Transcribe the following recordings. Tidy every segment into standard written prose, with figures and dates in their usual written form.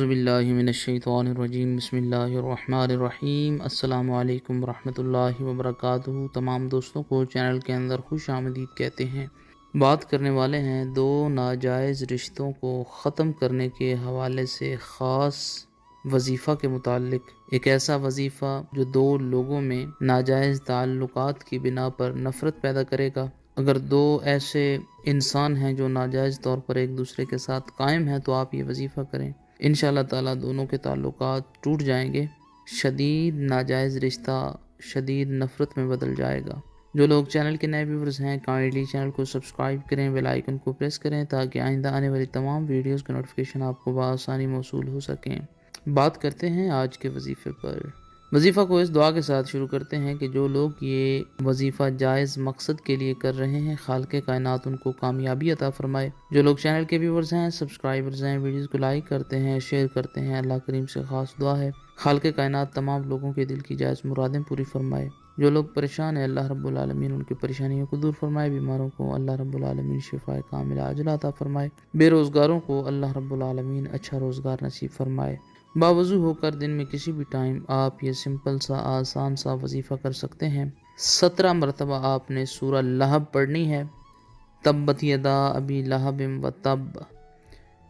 اعوذ باللہ من الشیطان الرجیم، بسم اللہ الرحمن الرحیم۔ السلام علیکم ورحمۃ اللہ وبرکاتہ۔ تمام دوستوں کو چینل کے اندر خوش آمدید کہتے ہیں۔ بات کرنے والے ہیں دو ناجائز رشتوں کو ختم کرنے کے حوالے سے خاص وظیفہ کے متعلق۔ ایک ایسا وظیفہ جو دو لوگوں میں ناجائز تعلقات کی بنا پر نفرت پیدا کرے گا۔ اگر دو ایسے انسان ہیں جو ناجائز طور پر ایک دوسرے کے ساتھ قائم ہیں تو آپ یہ وظیفہ کریں، انشاءاللہ تعالیٰ دونوں کے تعلقات ٹوٹ جائیں گے، شدید ناجائز رشتہ شدید نفرت میں بدل جائے گا۔ جو لوگ چینل کے نئے ویورز ہیں کائنڈلی چینل کو سبسکرائب کریں، بیل آئیکن کو پریس کریں تاکہ آئندہ آنے والی تمام ویڈیوز کا نوٹیفیکیشن آپ کو بآسانی موصول ہو سکیں۔ بات کرتے ہیں آج کے وظیفے پر۔ وظیفہ کو اس دعا کے ساتھ شروع کرتے ہیں کہ جو لوگ یہ وظیفہ جائز مقصد کے لیے کر رہے ہیں، خالق کائنات ان کو کامیابی عطا فرمائے۔ جو لوگ چینل کے ویورز ہیں، سبسکرائبرز ہیں، ویڈیوز کو لائک کرتے ہیں، شیئر کرتے ہیں، اللہ کریم سے خاص دعا ہے خالق کائنات تمام لوگوں کے دل کی جائز مرادیں پوری فرمائے۔ جو لوگ پریشان ہیں اللہ رب العالمین ان کی پریشانیوں کو دور فرمائے، بیماروں کو اللہ رب العالمین شفائے کاملہ عاجلہ عطا فرمائے، بے روزگاروں کو اللہ رب العالمین اچھا روزگار نصیب فرمائے۔ باوضو ہو کر دن میں کسی بھی ٹائم آپ یہ سمپل سا آسان سا وظیفہ کر سکتے ہیں۔ 17 مرتبہ آپ نے سورہ لہب پڑھنی ہے۔ تبت یدا ابی لہب و تب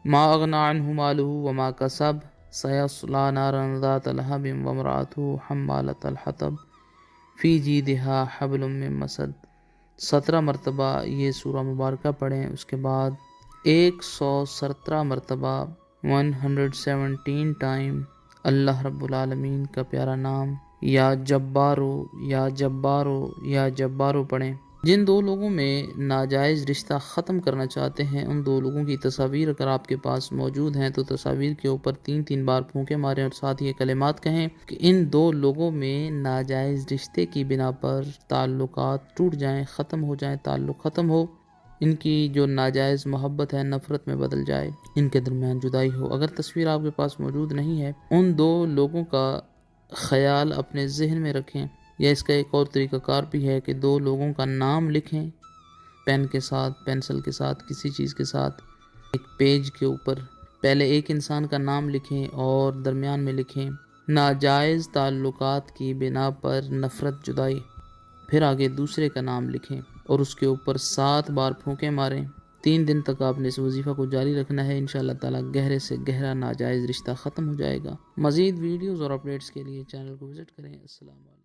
ما اغنی عنہ مالہ وما کسب سیصلی نارا ذات لہب وامرأتہ حمالۃ الحطب فی جیدہا حبل من مسد۔ 17 مرتبہ یہ سورہ مبارکہ پڑھیں۔ اس کے بعد 117 مرتبہ 117 ٹائم اللہ رب العالمین کا پیارا نام یا جبارو یا جبارو یا جبارو پڑھیں۔ جن دو لوگوں میں ناجائز رشتہ ختم کرنا چاہتے ہیں ان دو لوگوں کی تصاویر اگر آپ کے پاس موجود ہیں تو تصاویر کے اوپر 3 بار پھونکے ماریں اور ساتھ یہ کلمات کہیں کہ ان دو لوگوں میں ناجائز رشتے کی بنا پر تعلقات ٹوٹ جائیں، ختم ہو جائیں، تعلق ختم ہو، ان کی جو ناجائز محبت ہے نفرت میں بدل جائے، ان کے درمیان جدائی ہو۔ اگر تصویر آپ کے پاس موجود نہیں ہے ان دو لوگوں کا خیال اپنے ذہن میں رکھیں، یا اس کا ایک اور طریقہ کار بھی ہے کہ دو لوگوں کا نام لکھیں پین کے ساتھ، پینسل کے ساتھ، کسی چیز کے ساتھ، ایک پیج کے اوپر پہلے ایک انسان کا نام لکھیں اور درمیان میں لکھیں ناجائز تعلقات کی بنا پر نفرت جدائی، پھر آگے دوسرے کا نام لکھیں اور اس کے اوپر 7 بار پھونکے ماریں۔ 3 دن تک آپ نے اس وظیفہ کو جاری رکھنا ہے، انشاءاللہ تعالیٰ گہرے سے گہرا ناجائز رشتہ ختم ہو جائے گا۔ مزید ویڈیوز اور اپڈیٹس کے لیے چینل کو وزٹ کریں۔ السلام علیکم۔